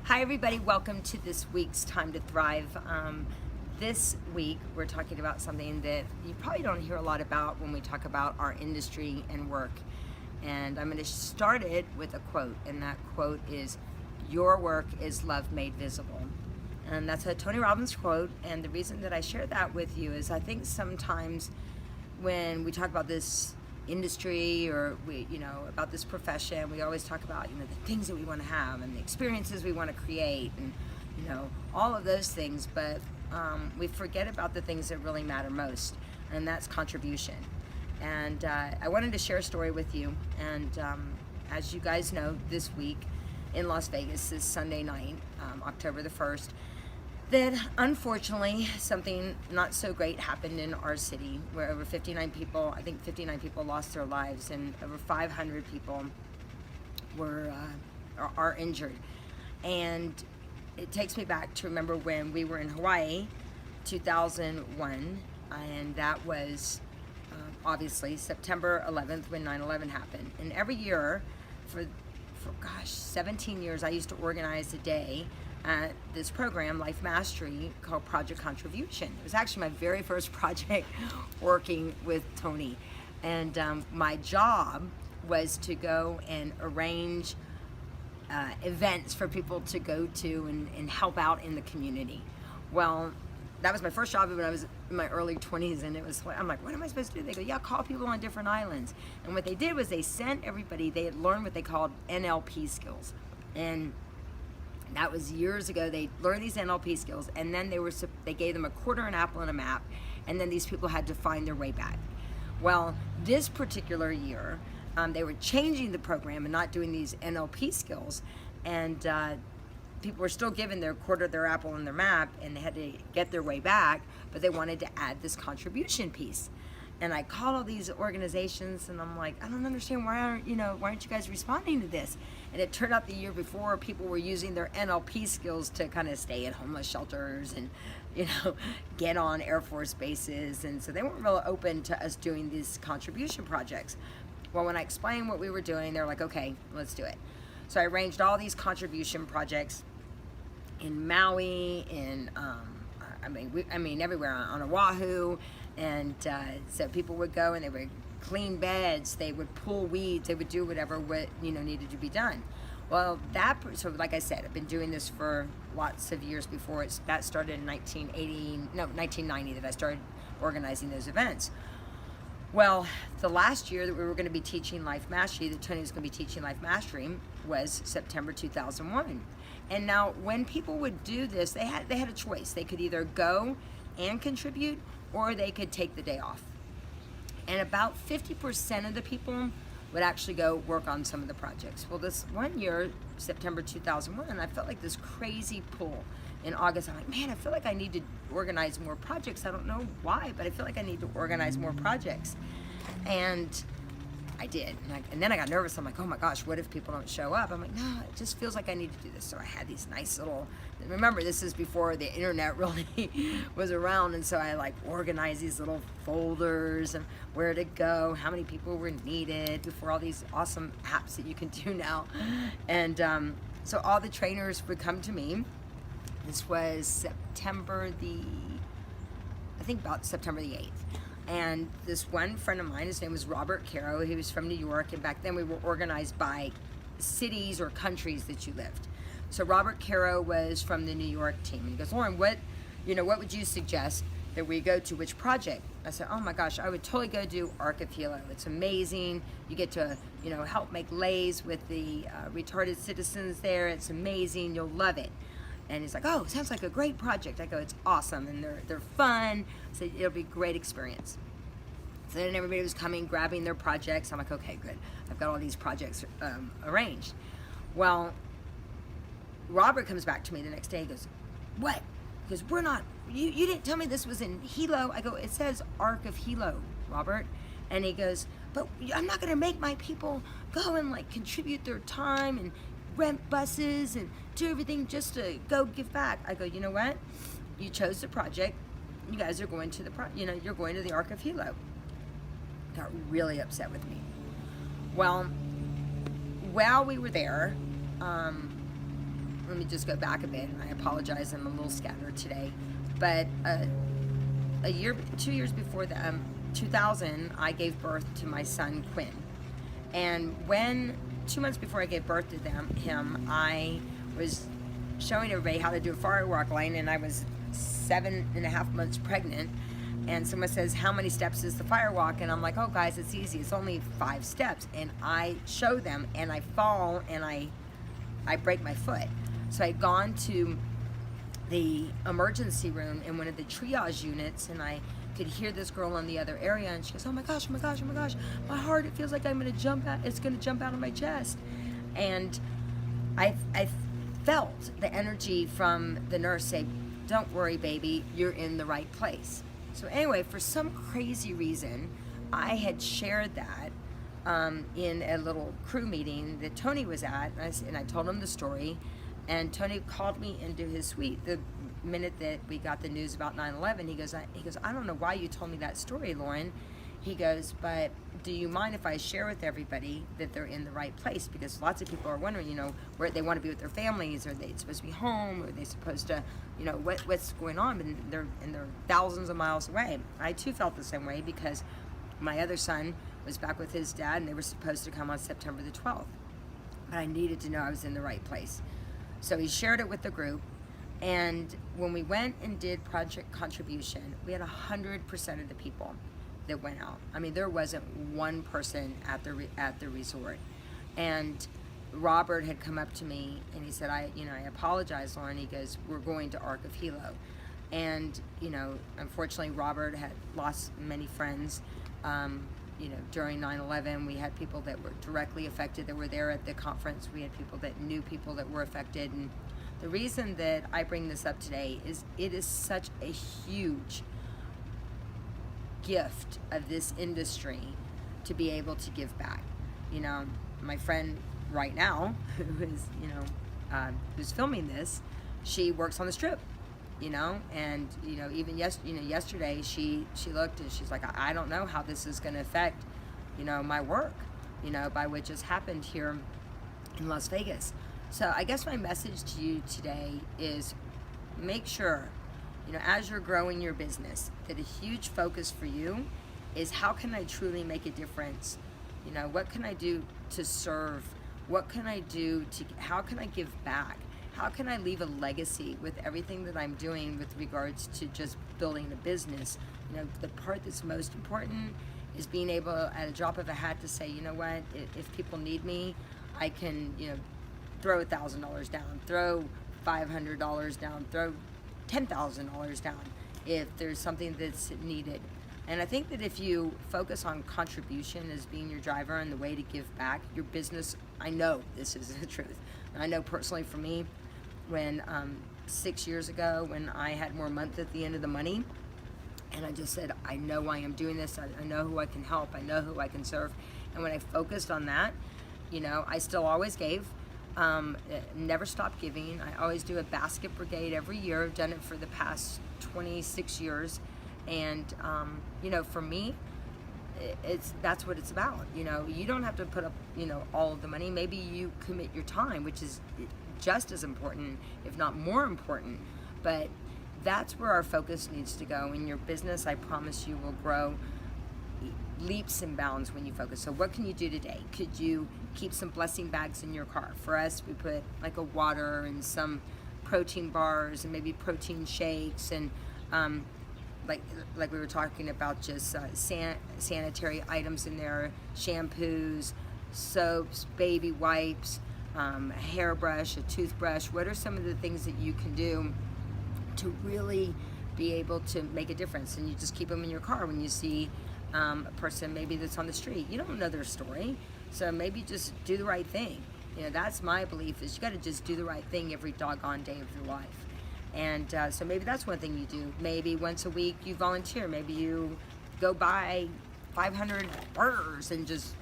Hi everybody, welcome to this week's Time to Thrive. This week we're talking about something that you probably don't hear a lot about when we talk about our industry and work. And I'm going to start it with a quote, and that quote is, "Your work is love made visible." And that's a Tony Robbins quote, and the reason that I share that with you is I think sometimes when we talk about this industry or about this profession, we always talk about the things that we want to have and the experiences we want to create and all of those things, but we forget about the things that really matter most, and that's contribution. And I wanted to share a story with you, and as you guys know, this week in Las Vegas is Sunday night, October the 1st, that unfortunately something not so great happened in our city where over 59 people lost their lives and over 500 people are injured. And it takes me back to remember when we were in Hawaii, 2001, and that was obviously September 11th when 9/11 happened. And every year for 17 years I used to organize a day at this program, Life Mastery, called Project Contribution. It was actually my very first project working with Tony. And my job was to go and arrange events for people to go to and help out in the community. Well, that was my first job when I was in my early 20s, and I'm like, what am I supposed to do? They go, yeah, call people on different islands. And what they did was they sent everybody, they had learned what they called NLP skills. And that was years ago. They learned these NLP skills, and then they gave them a quarter, an apple, and a map, and then these people had to find their way back. Well, this particular year, they were changing the program and not doing these NLP skills, and people were still given their quarter, their apple, and their map, and they had to get their way back, but they wanted to add this contribution piece. And I called all these organizations, and I'm like, I don't understand, why aren't you guys responding to this? And it turned out the year before people were using their NLP skills to kind of stay at homeless shelters and get on Air Force bases, and so they weren't really open to us doing these contribution projects. Well, when I explained what we were doing, they're like, okay, let's do it. So I arranged all these contribution projects in Maui, in everywhere, on Oahu. And so people would go and they would clean beds, they would pull weeds, they would do whatever needed to be done. Well, so like I said, I've been doing this for lots of years before that started in 1990 that I started organizing those events. Well, the last year that we were going to be teaching Life Mastery, that Tony was going to be teaching Life Mastery, was September 2001. And now when people would do this, they had a choice. They could either go and contribute, or they could take the day off. And about 50% of the people would actually go work on some of the projects. Well, this one year, September 2001, I felt like this crazy pull. In August, I'm like, man, I feel like I need to organize more projects. I don't know why, but I feel like I need to organize more projects. And I did. And then I got nervous. I'm like, oh my gosh, what if people don't show up? I'm like, no, it just feels like I need to do this. So I had these nice little, remember, this is before the internet really was around. And so I organized these little folders and where to go, how many people were needed, before all these awesome apps that you can do now. And so all the trainers would come to me. This was September the 8th. And this one friend of mine, his name was Robert Caro, he was from New York, and back then we were organized by cities or countries that you lived. So Robert Caro was from the New York team, and he goes, Loren, what would you suggest that we go to, which project? I said, oh my gosh, I would totally go do Arc of Hilo. It's amazing. You get to, help make lays with the retarded citizens there. It's amazing. You'll love it. And he's like, oh, sounds like a great project. I go, it's awesome, and they're fun, so it'll be a great experience. So then everybody was coming, grabbing their projects. I'm like, okay, good. I've got all these projects arranged. Well, Robert comes back to me the next day. He goes, what? He goes, you didn't tell me this was in Hilo. I go, it says Arc of Hilo, Robert. And he goes, but I'm not going to make my people go and contribute their time and rent buses and do everything just to go give back. I go, you know what? You chose the project. You guys are going to you're going to the Arc of Hilo. Got really upset with me. Well, while we were there, let me just go back a bit, and I apologize, I'm a little scattered today. But 2 years before the 2000, I gave birth to my son Quinn. And 2 months before I gave birth to him, I was showing everybody how to do a firewalk line, and I was 7.5 months pregnant. And someone says, how many steps is the firewalk? And I'm like, oh guys, it's easy, it's only 5 steps. And I show them, and I fall, and I break my foot. So I'd gone to the emergency room in one of the triage units, and I could hear this girl in the other area, and she goes, oh my gosh, oh my gosh, oh my gosh, my heart, it feels like I'm gonna jump out, it's gonna jump out of my chest. And I felt the energy from the nurse say, don't worry, baby, you're in the right place. So anyway, for some crazy reason, I had shared that in a little crew meeting that Tony was at, and I told him the story, and Tony called me into his suite the minute that we got the news about 9/11. He goes, I don't know why you told me that story, Loren. He goes, but do you mind if I share with everybody that they're in the right place? Because lots of people are wondering, where they want to be with their families, are they supposed to be home, are they supposed to, what's going on, and they're thousands of miles away. I too felt the same way, because my other son was back with his dad, and they were supposed to come on September the 12th. But I needed to know I was in the right place. So he shared it with the group, and when we went and did project contribution, we had 100% of the people that went out. I mean, there wasn't one person at the resort. And Robert had come up to me, and he said, I apologize, Loren. He goes, we're going to Ark of Hilo. And, unfortunately, Robert had lost many friends. During 9/11, we had people that were directly affected that were there at the conference. We had people that knew people that were affected. And the reason that I bring this up today is it is such a huge gift of this industry to be able to give back. My friend right now, who is, who's filming this, she works on the Strip, and even yesterday she looked, and she's like, I don't know how this is going to affect my work, by what just happened here in Las Vegas. So I guess my message to you today is make sure, as you're growing your business, that a huge focus for you is, how can I truly make a difference? What can I do to serve? What can I do how can I give back? How can I leave a legacy with everything that I'm doing with regards to just building a business? The part that's most important is being able, at a drop of a hat, to say, what, if people need me, I can, throw $1,000 down, throw $500 down, throw $10,000 down if there's something that's needed. And I think that if you focus on contribution as being your driver and the way to give back, your business, I know this is the truth. I know personally for me, when 6 years ago, when I had more month at the end of the money, and I just said, I know why I'm doing this, I know who I can help, I know who I can serve. And when I focused on that, I still always gave. Never stopped giving. I always do a basket brigade every year. I've done it for the past 26 years. And, for me, that's what it's about. You don't have to put up, all of the money. Maybe you commit your time, which is just as important, if not more important. But that's where our focus needs to go. In your business, I promise you, will grow leaps and bounds when you focus. So what can you do today? Could you keep some blessing bags in your car? For us, we put like a water and some protein bars and maybe protein shakes, and like we were talking about, just sanitary items in there, shampoos, soaps, baby wipes, a hairbrush, a toothbrush. What are some of the things that you can do to really be able to make a difference? And you just keep them in your car when you see a person maybe that's on the street. You don't know their story, so maybe just do the right thing. That's my belief, is you got to just do the right thing every doggone day of your life. And so maybe that's one thing you do. Maybe once a week you volunteer. Maybe you go buy 500 burgers and just,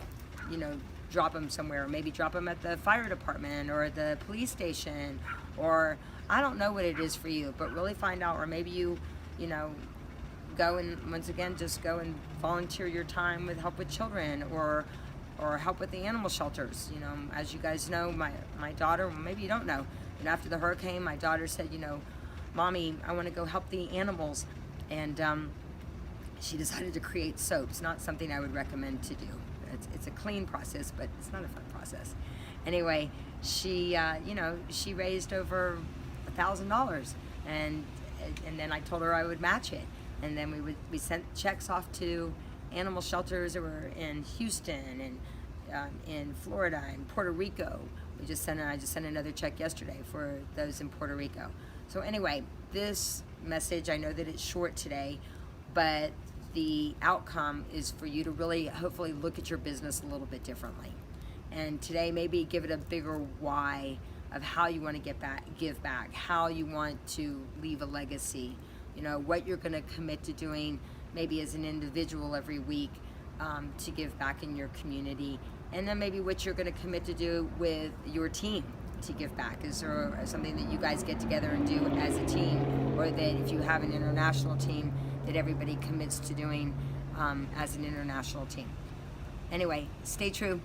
drop them somewhere. Maybe drop them at the fire department or the police station, or I don't know what it is for you, but really find out. Or maybe you go and, once again, just go and volunteer your time with help with children, or or help with the animal shelters. You know, as you guys know, my daughter, well, maybe you don't know, and after the hurricane, my daughter said, you know, Mommy, I want to go help the animals. And she decided to create soaps. Not something I would recommend to do. It's a clean process, but it's not a fun process. Anyway, she, you know, she raised over $1,000, and then I told her I would match it. And then we sent checks off to animal shelters that were in Houston and in Florida and Puerto Rico. I just sent another check yesterday for those in Puerto Rico. So anyway, this message, I know that it's short today, but the outcome is for you to really hopefully look at your business a little bit differently. And today maybe give it a bigger why of how you want to give back, how you want to leave a legacy, you know, what you're going to commit to doing maybe as an individual every week to give back in your community, and then maybe what you're going to commit to do with your team to give back. Is there something that you guys get together and do as a team, or that if you have an international team that everybody commits to doing as an international team? Anyway, stay true.